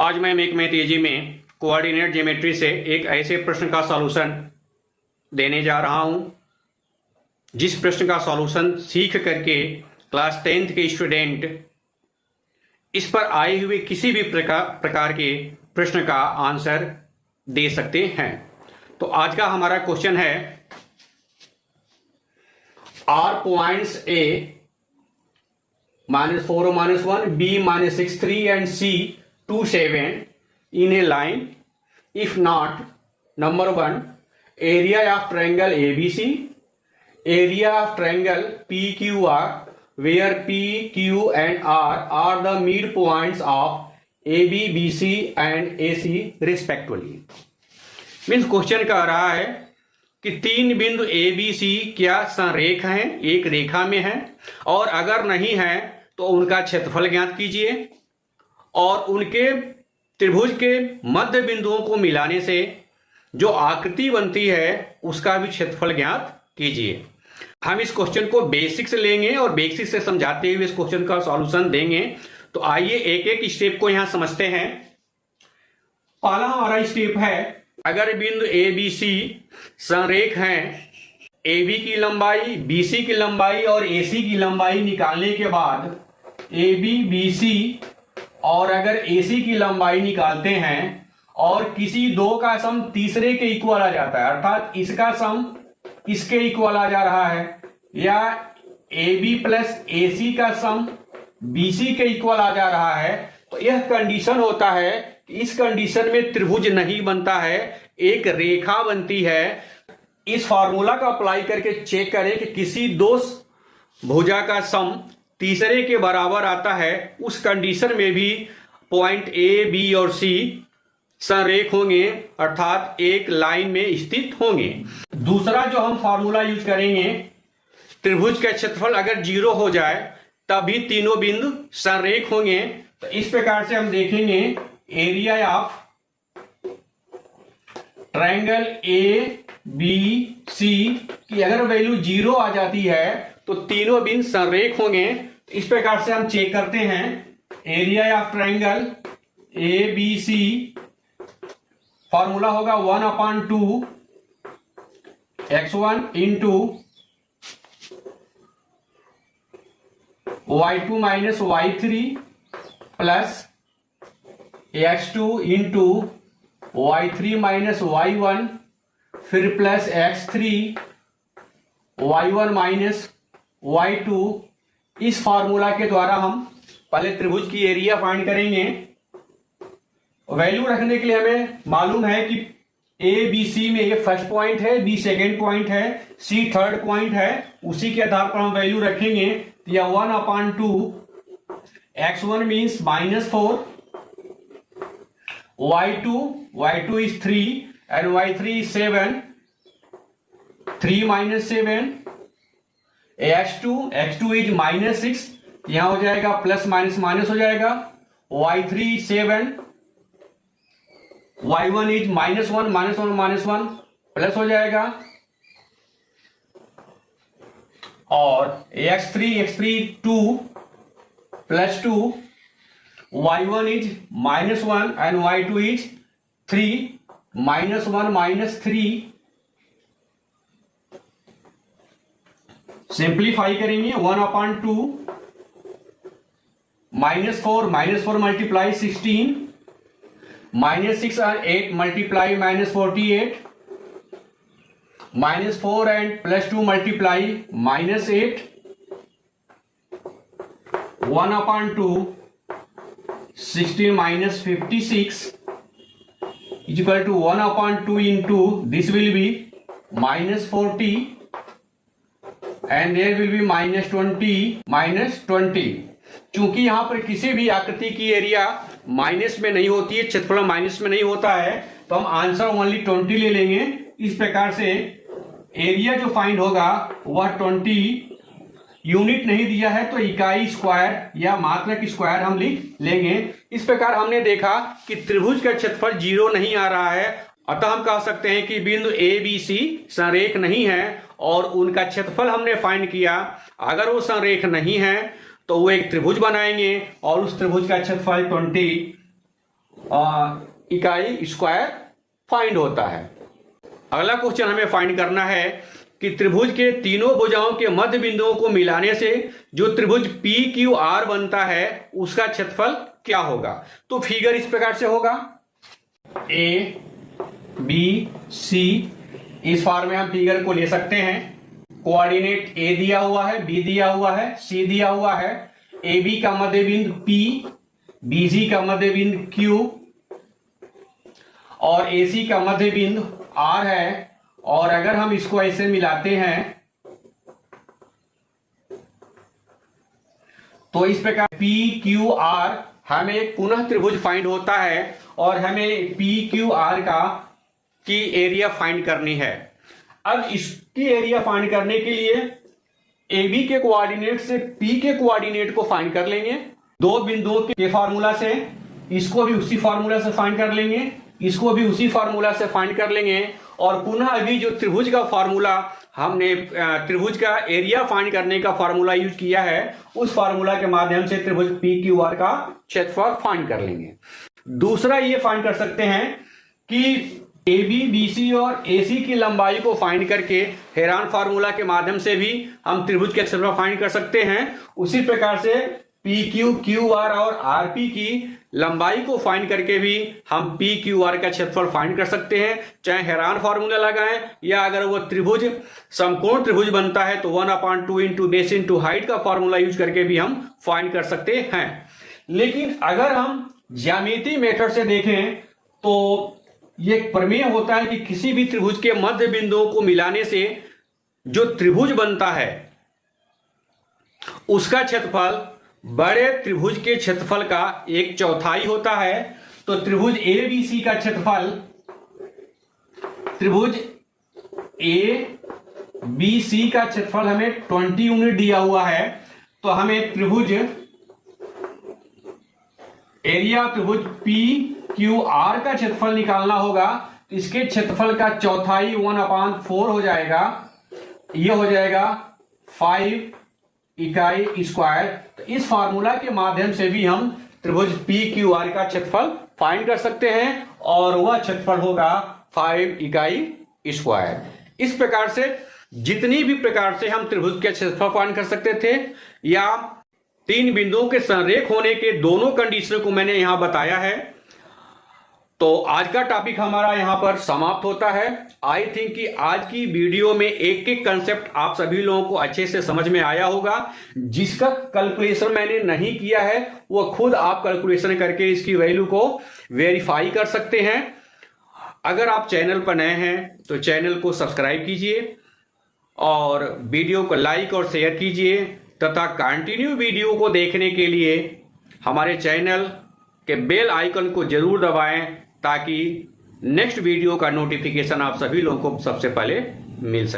आज मैं मैथमेटिजी में कोऑर्डिनेट ज्योमेट्री से एक ऐसे प्रश्न का सॉल्यूशन देने जा रहा हूं जिस प्रश्न का सॉल्यूशन सीख करके क्लास 10th के स्टूडेंट इस पर आए हुए किसी भी प्रकार के प्रश्न का आंसर दे सकते हैं। तो आज का हमारा क्वेश्चन है, are points A -4 -1, B -6 3 and C 2 7 in a line. If not, number 1, area of triangle ABC, area of triangle PQR, where P, Q and R are the midpoints of AB, BC and AC respectively. Means question कह रहा है कि तीन बिंदु ए B सी क्या संरेख हैं, एक रेखा में हैं, और अगर नहीं है तो उनका क्षेत्रफल ज्ञात कीजिए और उनके त्रिभुज के मध्य बिंदुओं को मिलाने से जो आकृति बनती है उसका भी क्षेत्रफल ज्ञात कीजिए। हम इस क्वेश्चन को बेसिक से लेंगे और बेसिक से समझाते हुए इस क्वेश्चन का सॉल्यूशन देंगे। तो आइए एक एक स्टेप को यहां समझते हैं। पहला हमारा स्टेप है, अगर बिंदु ए बी सी संरेख हैं, ए बी की लंबाई, बी सी की लंबाई और ए सी की लंबाई निकालने के बाद ए बी बी सी और अगर ए सी की लंबाई निकालते हैं और किसी दो का सम तीसरे के इक्वल आ जाता है, अर्थात इसका सम इसके इक्वल आ जा रहा है, या ए बी प्लस ए सी का सम बी सी के इक्वल आ जा रहा है, तो यह कंडीशन होता है कि इस कंडीशन में त्रिभुज नहीं बनता है, एक रेखा बनती है। इस फार्मूला का अप्लाई करके चेक करें कि किसी दो भुजा का सम तीसरे के बराबर आता है, उस कंडीशन में भी पॉइंट ए बी और सी संरेख होंगे, अर्थात एक लाइन में स्थित होंगे। दूसरा जो हम फार्मूला यूज करेंगे, त्रिभुज का क्षेत्रफल अगर 0 हो जाए तभी तीनों बिंदु संरेख होंगे। तो इस प्रकार से हम देखेंगे, area of triangle A B C की अगर वैल्यू 0 आ जाती है तो तीनों बिंदु संरेख होंगे। इस प्रकार से हम चेक करते हैं, area of triangle A B C formula होगा 1/2 x1 into y2 minus y3 plus x2 into y3 minus y1 फिर plus x3 y1 minus y2। इस फार्मूला के द्वारा हम पहले त्रिभुज की एरिया फाइंड करेंगे। वैल्यू रखने के लिए हमें मालूम है कि ए बी सी में ये फर्स्ट पॉइंट है, बी सेकेंड पॉइंट है, सी थर्ड पॉइंट है, उसी के आधार पर हम वैल्यू रखेंगे। या 1/2 x1 means -4, y2 is 3 and y3 is 7, 3 minus 7, x2 is -6, यहां हो जाएगा प्लस माइनस माइनस हो जाएगा, y3 is 7, y1 is -1 plus हो जाएगा, और x3 2 plus 2, y1 is -1 and y2 is 3, -1 -3। Simplify करेंगे, 1/2 -4 multiply 16, -6 and 8 multiply -48, -4 and +2 multiply -8, 1/2 16 -56 is equal to 1/2 into this will be -40 and there will be -20। चूंकि यहां पर किसी भी आकृति की एरिया माइनस में नहीं होती है, क्षेत्रफल माइनस में नहीं होता है, तो हम आंसर ओनली 20 ले लेंगे। इस प्रकार से एरिया जो फाइंड होगा वह 20, यूनिट नहीं दिया है तो इकाई स्क्वायर या मात्रक स्क्वायर हम लिख लेंगे। इस प्रकार हमने देखा कि त्रिभुज का क्षेत्रफल 0 नहीं आ रहा है, अतः हम कह सकते हैं कि बिंदु ए बी सी संरेख नहीं है और उनका क्षेत्रफल हमने फाइंड किया। अगर वो संरेख नहीं है तो वो एक त्रिभुज बनाएंगे और उस त्रिभुज का क्षेत्रफल 20 इकाई स्क्वायर फाइंड होता है। अगला क्वेश्चन हमें फाइंड करना है कि त्रिभुज के तीनों भुजाओं के मध्य बिंदुओं को मिलाने से जो त्रिभुज पी क्यू आर बनता है उसका क्षेत्रफल क्या होगा। तो फिगर इस प्रकार से होगा, ए बी सी, इस फॉर्म में हम फिगर को ले सकते हैं। कोऑर्डिनेट ए दिया हुआ है, बी दिया हुआ है, सी दिया हुआ है, ए बी का मध्य बिंदु पी, बी सी का मध्य बिंदु क्यू और ए सी का मध्य बिंदु आर है। और अगर हम इसको ऐसे मिलाते हैं तो इस प्रकार पी क्यू आर हमें पुनः त्रिभुज फाइंड होता है और हमें पी क्यू आर की एरिया फाइंड करनी है। अब इसकी एरिया फाइंड करने के लिए ए बी के कोऑर्डिनेट से पी के कोऑर्डिनेट को फाइंड कर लेंगे, दो बिंदुओं के फार्मूला से, इसको भी उसी फार्मूला से फाइंड कर लेंगे, इसको भी उसी फार्मूला से फाइंड कर लेंगे और पुनः अभी जो त्रिभुज का फार्मूला हमने त्रिभुज का एरिया फाइंड करने का फार्मूला यूज किया है उस फार्मूला के माध्यम से त्रिभुज पी क्यू आर का क्षेत्रफल फाइंड कर लेंगे। दूसरा ये फाइंड कर सकते हैं कि ए बी बी सी और ए सी की लंबाई को फाइंड करके हेरान फार्मूला के माध्यम से भी हम त्रिभुज के क्षेत्रफल फाइंड कर सकते हैं। उसी प्रकार से पी क्यू क्यू आर और आर पी की लंबाई को फाइंड करके भी हम पी क्यू आर का क्षेत्रफल फाइंड कर सकते हैं, चाहे हेरान फार्मूला लगाएं या अगर वो त्रिभुज समकोण त्रिभुज बनता है तो 1/2 इंटू बेस इंटू हाइट का फार्मूला यूज करके भी हम फाइंड कर सकते हैं। लेकिन अगर हम ज्यामिति मेथड से देखें तो ये प्रमेय होता है कि किसी भी त्रिभुज के मध्य बिंदुओं को मिलाने से जो त्रिभुज बनता है उसका क्षेत्रफल बड़े त्रिभुज के क्षेत्रफल का 1/4 होता है। तो त्रिभुज ए बी सी का क्षेत्रफल, त्रिभुज ए बी सी का क्षेत्रफल हमें 20 यूनिट दिया हुआ है। तो हमें त्रिभुज एरिया त्रिभुज पी क्यू आर का क्षेत्रफल निकालना होगा। इसके क्षेत्रफल का चौथाई 1/4 हो जाएगा, यह हो जाएगा 5 इकाई स्क्वायर। तो इस फार्मूला के माध्यम से भी हम त्रिभुज पी क्यू आर का क्षेत्रफल फाइंड कर सकते हैं और वह क्षेत्रफल होगा 5 इकाई स्क्वायर। इस प्रकार से जितनी भी प्रकार से हम त्रिभुज के क्षेत्रफल फाइंड कर सकते थे या तीन बिंदुओं के संरेख होने के दोनों कंडीशन को मैंने यहां बताया है। तो आज का टॉपिक हमारा यहां पर समाप्त होता है। आई थिंक कि आज की वीडियो में एक एक कंसेप्ट आप सभी लोगों को अच्छे से समझ में आया होगा। जिसका कैलकुलेशन मैंने नहीं किया है वो खुद आप कैलकुलेशन करके इसकी वैल्यू को वेरीफाई कर सकते हैं। अगर आप चैनल पर नए हैं तो चैनल को सब्सक्राइब कीजिए और वीडियो को लाइक और शेयर कीजिए तथा कंटिन्यू वीडियो को देखने के लिए हमारे चैनल के बेल आइकन को जरूर दबाएं ताकि नेक्स्ट वीडियो का नोटिफिकेशन आप सभी लोगों को सबसे पहले मिल सके।